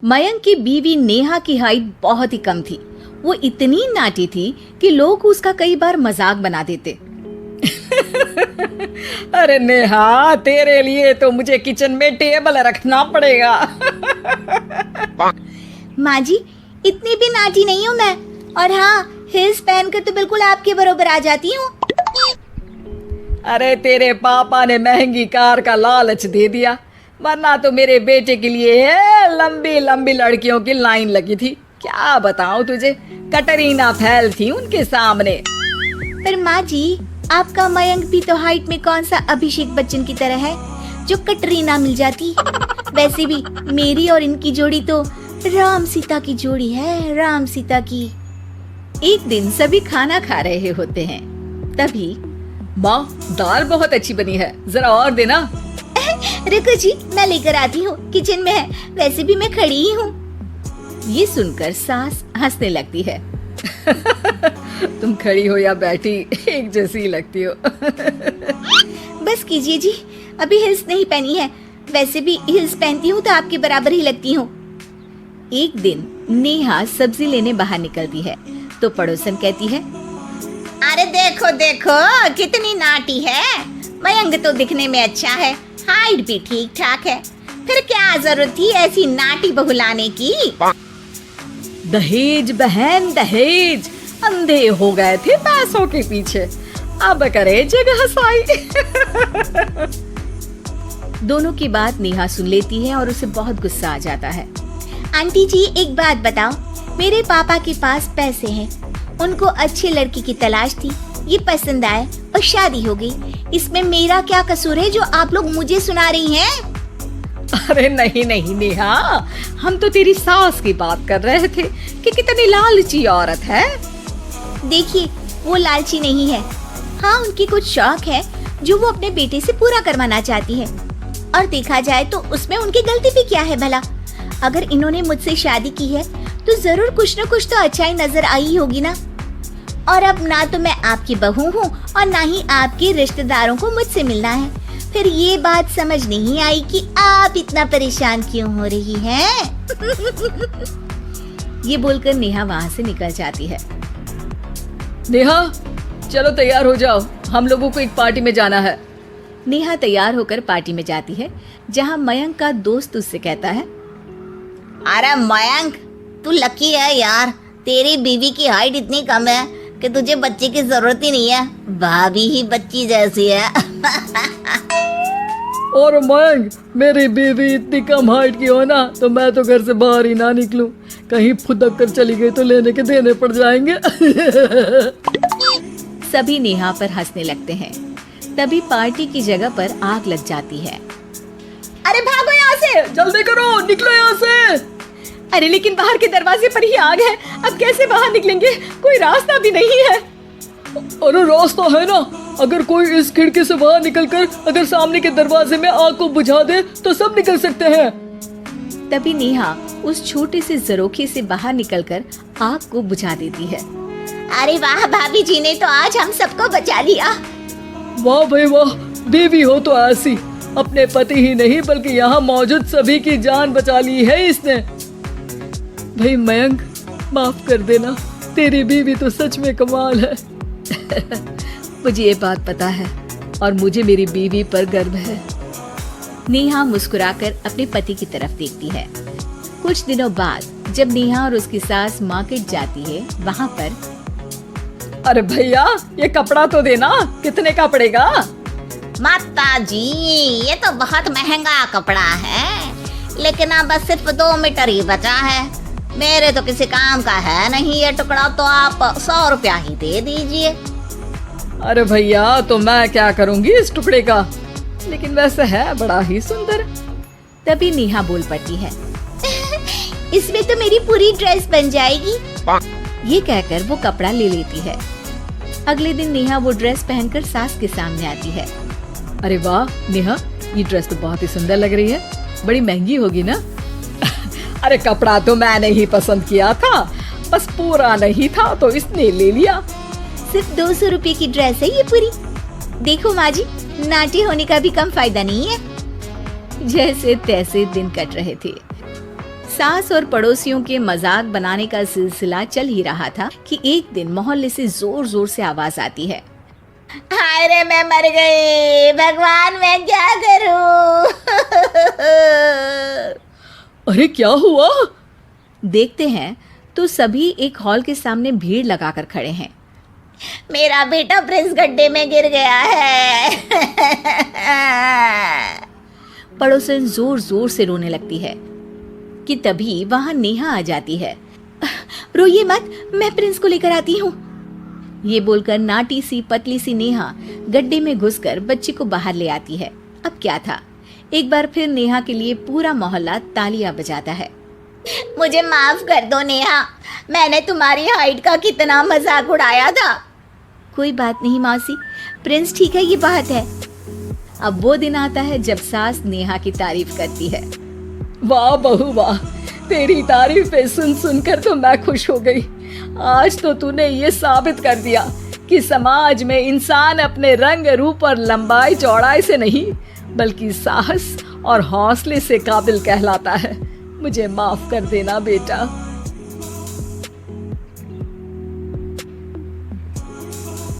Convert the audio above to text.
मयंक की बीवी नेहा की हाइट बहुत ही कम थी। वो इतनी नाटी थी कि लोग उसका कई बार मजाक बना देते। अरे नेहा, तेरे लिए तो मुझे किचन में टेबल रखना पड़ेगा। माँ जी, इतनी भी नाटी नहीं हूँ मैं, और हाँ, हिल्स पहनकर तो बिल्कुल आपके बराबर आ जाती हूँ। अरे तेरे पापा ने महंगी कार का लालच दे दिया, वरना तो मेरे बेटे के लिए लंबी लंबी लड़कियों की लाइन लगी थी। क्या बताऊं तुझे, कटरीना फैल थी उनके सामने। पर माँ जी, आपका मयंक भी तो हाइट में कौन सा अभिषेक बच्चन की तरह है जो कटरीना मिल जाती। वैसे भी मेरी और इनकी जोड़ी तो राम सीता की जोड़ी है, राम सीता की। एक दिन सभी खाना खा रहे होते हैं, तभी माँ, दाल बहुत अच्छी बनी है, जरा और देना। रुको जी, मैं लेकर आती हूँ, किचन में है, वैसे भी मैं खड़ी ही हूँ। ये सुनकर सास हंसने लगती है। तुम खड़ी हो या बैठी, एक जैसी लगती हो। बस कीजिए जी, अभी हिल्स नहीं पहनी है, वैसे भी हिल्स पहनती हूँ तो आपके बराबर ही लगती हूँ। एक दिन नेहा सब्जी लेने बाहर निकलती है तो पड़ोसन कहती है, अरे देखो देखो कितनी नाटी है, मयंक तो दिखने में अच्छा है, हाइट भी ठीक ठाक है, फिर क्या जरूरत थी ऐसी नाटी बहू लाने की। दहेज बहन, दहेज, अंधे हो गए थे पैसों के पीछे, अब करे जगह साई। दोनों की बात नेहा सुन लेती है और उसे बहुत गुस्सा आ जाता है। आंटी जी, एक बात बताओ, मेरे पापा के पास पैसे हैं, उनको अच्छी लड़की की तलाश थी, ये पसंद आए और शादी हो गई, इसमें मेरा क्या कसूर है जो आप लोग मुझे सुना रही हैं? अरे नहीं नहीं नेहा, हम तो तेरी सास की बात कर रहे थे कि कितनी लालची औरत है। देखिए, वो लालची नहीं है, हाँ, उनकी कुछ शौक है जो वो अपने बेटे से पूरा करवाना चाहती है, और देखा जाए तो उसमें उनकी गलती भी क्या है भला। अगर इन्होंने मुझसे शादी की है तो जरूर कुछ न कुछ तो अच्छाई नजर आई होगी ना। और अब ना तो मैं आपकी बहू हूँ और ना ही आपके रिश्तेदारों को मुझसे मिलना है, फिर ये बात समझ नहीं आई कि आप इतना परेशान क्यों हो रही हैं। ये बोलकर नेहा वहाँ से निकल जाती है। नेहा, चलो तैयार हो जाओ, हम लोगों को एक पार्टी में जाना है। नेहा तैयार होकर पार्टी में जाती है, जहाँ मयंक का दोस्त उससे कहता है, अरे मयंक, तू लकी है यार, तेरी बीवी की हाइट इतनी कम है कि तुझे बच्चे की जरूरत ही नहीं है, भाभी ही बच्ची जैसी है। और मयंक, मेरी बीवी इतनी कम हाइट की हो ना तो मैं तो घर से बाहर ही ना निकलूं, कहीं फुदक कर चली गई तो लेने के देने पड़ जाएंगे। सभी नेहा पर हंसने लगते हैं। तभी पार्टी की जगह पर आग लग जाती है। अरे भागो यहाँ से, जल्दी करो, निकलो यहाँ से। अरे लेकिन बाहर के दरवाजे पर ही आग है, अब कैसे बाहर निकलेंगे, कोई रास्ता भी नहीं है। अरे रास्ता है ना, अगर कोई इस खिड़की से बाहर निकलकर अगर सामने के दरवाजे में आग को बुझा दे तो सब निकल सकते हैं। तभी नेहा उस छोटे से जरोखे से बाहर निकलकर आग को बुझा देती है। अरे वाह, भाभी जी ने तो आज हम सबको बचा लिया। वाह भाई वाह, बीवी हो तो ऐसी, अपने पति ही नहीं बल्कि यहाँ मौजूद सभी की जान बचा ली है इसने। भाई मयंक, माफ कर देना, तेरी बीवी तो सच में कमाल है। मुझे ये बात पता है और मुझे मेरी बीवी पर गर्व है। नेहा मुस्कुराकर अपने पति की तरफ देखती है। कुछ दिनों बाद जब नेहा और उसकी सास मार्केट जाती है, वहाँ पर, अरे भैया, ये कपड़ा तो देना, कितने का पड़ेगा? माता जी, ये तो बहुत महंगा कपड़ा है, लेकिन अब बस सिर्फ 2 मीटर ही बचा है, मेरे तो किसी काम का है नहीं ये टुकड़ा, तो आप 100 रुपया ही दे दीजिए। अरे भैया, तो मैं क्या करूंगी इस टुकड़े का, लेकिन वैसे है बड़ा ही सुंदर। तभी नेहा बोल पड़ती है, इसमें तो मेरी पूरी ड्रेस बन जाएगी। ये कहकर वो कपड़ा ले लेती है। अगले दिन नेहा वो ड्रेस पहनकर सास के सामने आती है। अरे वाह नेहा, ये ड्रेस तो बहुत ही सुंदर लग रही है, बड़ी महंगी होगी ना? अरे कपड़ा तो मैंने ही पसंद किया था, बस पूरा नहीं था तो इसने ले लिया। सिर्फ 200 रुपए की ड्रेस है ये पूरी। देखो माँ जी, नाटी होने का भी कम फायदा नहीं है। जैसे तैसे दिन कट रहे थे। सास और पड़ोसियों के मजाक बनाने का सिलसिला चल ही रहा था कि एक दिन मोहल्ले से जोर जोर से आवाज आती है, हाय रे मैं मर गई, भगवान मैं क्या करूं। अरे क्या हुआ? देखते हैं तो सभी एक हॉल के सामने भीड़ लगाकर खड़े हैं। मेरा बेटा प्रिंस गड्ढे में गिर गया है। पड़ोसन जोर जोर से रोने लगती है कि तभी वहां नेहा आ जाती है। रोइए मत, मैं प्रिंस को लेकर आती हूँ। ये बोलकर नाटी सी पतली सी नेहा गड्ढे में घुसकर बच्चे को बाहर ले आती है। अब क्या था, एक बार फिर नेहा के लिए पूरा मोहल्ला तालियां बजाता है। मुझे माफ कर दो नेहा, मैंने तुम्हारी हाइट का कितना मजाक उड़ाया था। कोई बात नहीं मौसी, प्रिंस ठीक है, ये बात है। अब वो दिन आता है जब सास नेहा की तारीफ करती है। वाह बहू वाह, तेरी तारीफें सुन सुनकर तो मैं खुश हो गई। आज तो तूने ये साबित कर दिया कि समाज में इंसान अपने रंग रूप और लंबाई चौड़ाई से नहीं बल्कि साहस और हौसले से काबिल कहलाता है। मुझे माफ कर देना बेटा।